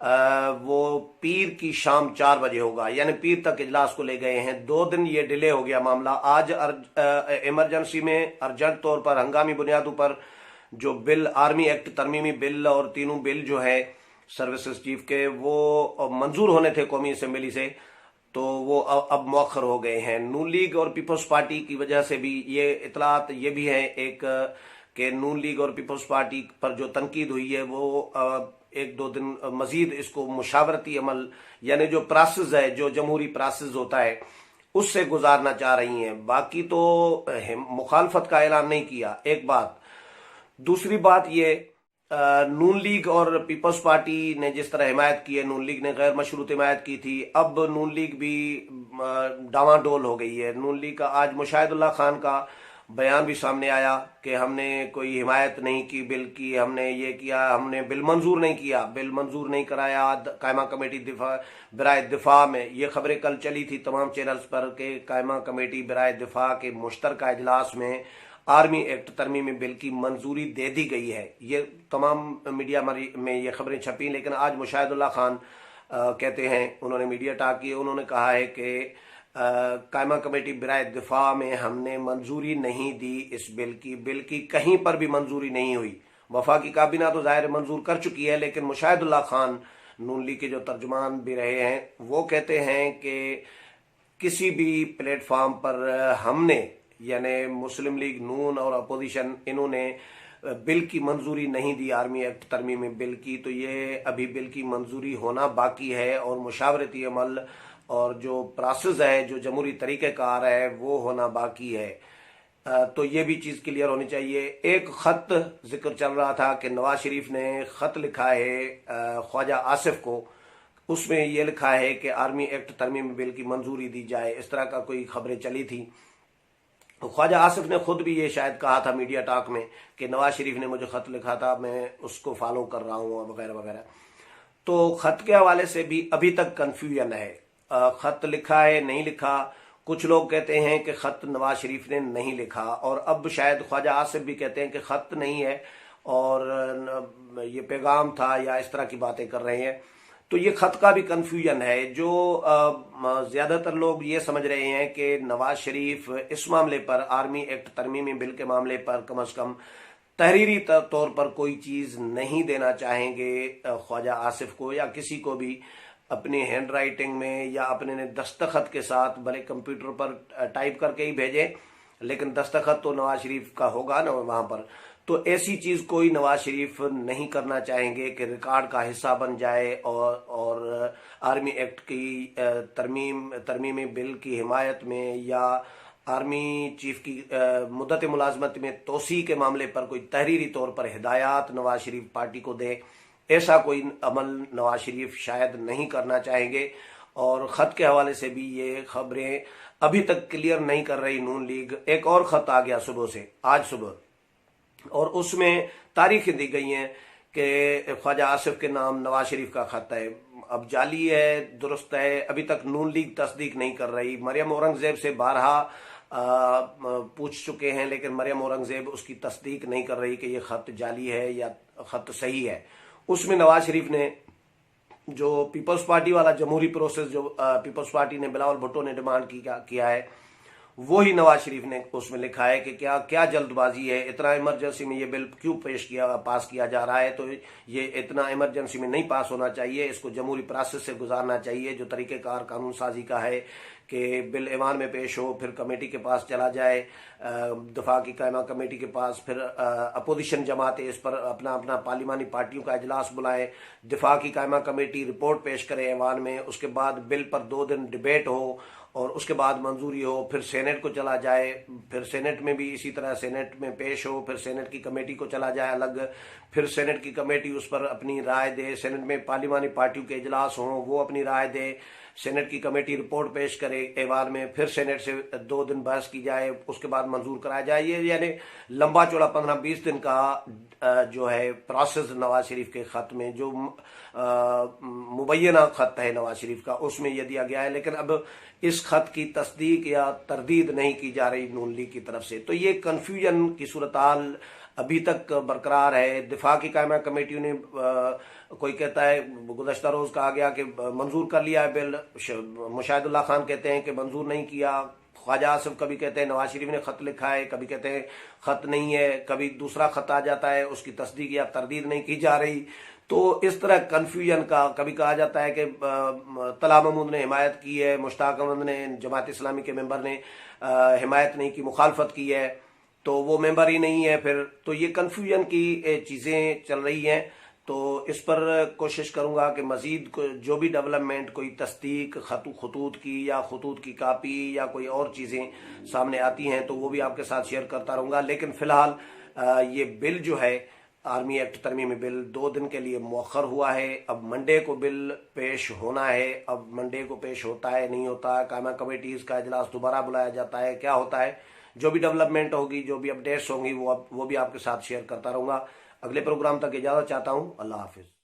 وہ پیر کی شام 4 بجے ہوگا، یعنی پیر تک اجلاس کو لے گئے ہیں۔ 2 دن یہ ڈیلے ہو گیا معاملہ۔ آج ایمرجنسی میں ارجنٹ طور پر ہنگامی بنیادوں پر جو بل، آرمی ایکٹ ترمیمی بل اور تینوں بل جو ہے سروسز چیف کے، وہ منظور ہونے تھے قومی اسمبلی سے، تو وہ اب مؤخر ہو گئے ہیں۔ نون لیگ اور پیپلز پارٹی کی وجہ سے بھی یہ اطلاعات یہ بھی ہے ایک کہ نون لیگ اور پیپلز پارٹی پر جو تنقید ہوئی ہے وہ 1-2 دن مزید اس کو مشاورتی عمل، یعنی جو پراسز ہے، جو جمہوری پراسز ہوتا ہے، اس سے گزارنا چاہ رہی ہیں۔ باقی تو مخالفت کا اعلان نہیں کیا، ایک بات۔ دوسری بات یہ، نون لیگ اور پیپلز پارٹی نے جس طرح حمایت کی ہے، نون لیگ نے غیر مشروط حمایت کی تھی، اب نون لیگ بھی ڈاواں ڈول ہو گئی ہے۔ نون لیگ کا آج مشاہد اللہ خان کا بیان بھی سامنے آیا کہ ہم نے کوئی حمایت نہیں کی بل کی، ہم نے یہ کیا، ہم نے بل منظور نہیں کیا، بل منظور نہیں کرایا قائمہ کمیٹی برائے دفاع میں۔ یہ خبریں کل چلی تھی تمام چینلز پر کہ قائمہ کمیٹی برائے دفاع کے مشترکہ اجلاس میں آرمی ایکٹ ترمیمی بل کی منظوری دے دی گئی ہے۔ یہ تمام میڈیا میں یہ خبریں چھپیں، لیکن آج مشاہد اللہ خان کہتے ہیں، انہوں نے میڈیا ٹاک کی، انہوں نے کہا ہے کہ قائمہ کمیٹی برائے دفاع میں ہم نے منظوری نہیں دی اس بل کی کہیں پر بھی منظوری نہیں ہوئی۔ وفاقی کابینہ تو ظاہر منظور کر چکی ہے، لیکن مشاہد اللہ خان نون لیگ کے جو ترجمان بھی رہے ہیں وہ کہتے ہیں کہ کسی بھی پلیٹ فارم پر ہم نے، یعنی مسلم لیگ، نون اور اپوزیشن، انہوں نے بل کی منظوری نہیں دی آرمی ایکٹ ترمیمی بل کی، تو یہ ابھی بل کی منظوری ہونا باقی ہے اور مشاورتی عمل اور جو پراسز ہے، جو جمہوری طریقہ کار ہے، وہ ہونا باقی ہے۔ تو یہ بھی چیز کلیئر ہونی چاہیے۔ ایک خط ذکر چل رہا تھا کہ نواز شریف نے خط لکھا ہے خواجہ آصف کو، اس میں یہ لکھا ہے کہ آرمی ایکٹ ترمیمی بل کی منظوری دی جائے، اس طرح کا کوئی خبریں چلی تھی۔ خواجہ آصف نے خود بھی یہ شاید کہا تھا میڈیا ٹاک میں کہ نواز شریف نے مجھے خط لکھا تھا، میں اس کو فالو کر رہا ہوں وغیرہ وغیرہ۔ تو خط کے حوالے سے بھی ابھی تک کنفیوژن ہے، خط لکھا ہے نہیں لکھا۔ کچھ لوگ کہتے ہیں کہ خط نواز شریف نے نہیں لکھا، اور اب شاید خواجہ آصف بھی کہتے ہیں کہ خط نہیں ہے اور یہ پیغام تھا، یا اس طرح کی باتیں کر رہے ہیں۔ تو یہ خط کا بھی کنفیوژن ہے۔ جو زیادہ تر لوگ یہ سمجھ رہے ہیں کہ نواز شریف اس معاملے پر، آرمی ایکٹ ترمیمی بل کے معاملے پر، کم از کم تحریری طور پر کوئی چیز نہیں دینا چاہیں گے خواجہ آصف کو یا کسی کو بھی، اپنی ہینڈ رائٹنگ میں یا اپنے دستخط کے ساتھ، بھلے کمپیوٹر پر ٹائپ کر کے ہی بھیجیں، لیکن دستخط تو نواز شریف کا ہوگا نا وہاں پر۔ تو ایسی چیز کوئی نواز شریف نہیں کرنا چاہیں گے کہ ریکارڈ کا حصہ بن جائے اور آرمی ایکٹ کی ترمیمی بل کی حمایت میں یا آرمی چیف کی مدت ملازمت میں توسیع کے معاملے پر کوئی تحریری طور پر ہدایات نواز شریف پارٹی کو دے، ایسا کوئی عمل نواز شریف شاید نہیں کرنا چاہیں گے۔ اور خط کے حوالے سے بھی یہ خبریں ابھی تک کلیئر نہیں کر رہی نون لیگ۔ ایک اور خط آ گیا آج صبح، اور اس میں تاریخیں دی گئی ہیں کہ خواجہ آصف کے نام نواز شریف کا خط ہے۔ اب جعلی ہے، درست ہے، ابھی تک نون لیگ تصدیق نہیں کر رہی۔ مریم اورنگزیب سے بارہا پوچھ چکے ہیں، لیکن مریم اورنگزیب اس کی تصدیق نہیں کر رہی کہ یہ خط جعلی ہے یا خط صحیح ہے۔ اس میں نواز شریف نے جو پیپلز پارٹی والا جمہوری پروسیس جو پیپلز پارٹی نے، بلاول بھٹو نے ڈیمانڈ کیا ہے، وہی نواز شریف نے اس میں لکھا ہے کہ کیا جلد بازی ہے، اتنا ایمرجنسی میں یہ بل کیوں پاس کیا جا رہا ہے، تو یہ اتنا ایمرجنسی میں نہیں پاس ہونا چاہیے، اس کو جمہوری پروسیس سے گزارنا چاہیے، جو طریقہ کار قانون سازی کا ہے کہ بل ایوان میں پیش ہو، پھر کمیٹی کے پاس چلا جائے، دفاع کی قائمہ کمیٹی کے پاس، پھر اپوزیشن جماعتیں اس پر اپنا پارلیمانی پارٹیوں کا اجلاس بلائیں، دفاع کی قائمہ کمیٹی رپورٹ پیش کرے ایوان میں، اس کے بعد بل پر 2 دن ڈیبیٹ ہو اور اس کے بعد منظوری ہو، پھر سینٹ کو چلا جائے، پھر سینٹ میں بھی اسی طرح سینٹ میں پیش ہو، پھر سینٹ کی کمیٹی کو چلا جائے الگ، پھر سینٹ کی کمیٹی اس پر اپنی رائے دے، سینٹ میں پارلیمانی پارٹیوں کے اجلاس ہوں، وہ اپنی رائے دے، سینٹ کی کمیٹی رپورٹ پیش کرے ایوان میں، پھر سینٹ سے 2 دن بحث کی جائے، اس کے بعد منظور کرایا جائے۔ یہ یعنی لمبا چوڑا 15-20 دن کا جو ہے پروسیس نواز شریف کے خط میں، جو مبینہ خط ہے نواز شریف کا، اس میں یہ دیا گیا ہے، لیکن اب اس خط کی تصدیق یا تردید نہیں کی جا رہی نون لیگ کی طرف سے۔ تو یہ کنفیوژن کی صورتحال ابھی تک برقرار ہے. دفاع کی قائمہ کمیٹیوں نے کوئی کہتا ہے گزشتہ روز کہا گیا کہ منظور کر لیا ہے بل, مشاہد اللہ خان کہتے ہیں کہ منظور نہیں کیا, خواجہ آصف کبھی کہتے ہیں نواز شریف نے خط لکھا ہے, کبھی کہتے ہیں خط نہیں ہے, کبھی دوسرا خط آ جاتا ہے اس کی تصدیق یا تردید نہیں کی جا رہی. تو اس طرح کنفیوژن کا کبھی کہا جاتا ہے کہ طلحہ محمود نے حمایت کی ہے, مشتاق احمد نے جماعت اسلامی کے ممبر نے حمایت نہیں کی, مخالفت کی ہے, تو وہ ممبر ہی نہیں ہے پھر. تو یہ کنفیوژن کی چیزیں چل رہی ہیں. تو اس پر کوشش کروں گا کہ مزید جو بھی ڈیولپمنٹ, کوئی تصدیق خطوط کی یا خطوط کی کاپی یا کوئی اور چیزیں سامنے آتی ہیں تو وہ بھی آپ کے ساتھ شیئر کرتا رہوں گا. لیکن فی الحال یہ بل جو ہے آرمی ایکٹ ترمیمی بل 2 دن کے لیے مؤخر ہوا ہے. اب منڈے کو بل پیش ہونا ہے. اب منڈے کو پیش ہوتا ہے نہیں ہوتا, قائمہ کمیٹیز کا اجلاس دوبارہ بلایا جاتا ہے, کیا ہوتا ہے, جو بھی ڈیولپمنٹ ہوگی, جو بھی اپڈیٹس ہوں گی وہ بھی آپ کے ساتھ شیئر کرتا رہوں گا. اگلے پروگرام تک اجازت چاہتا ہوں. اللہ حافظ.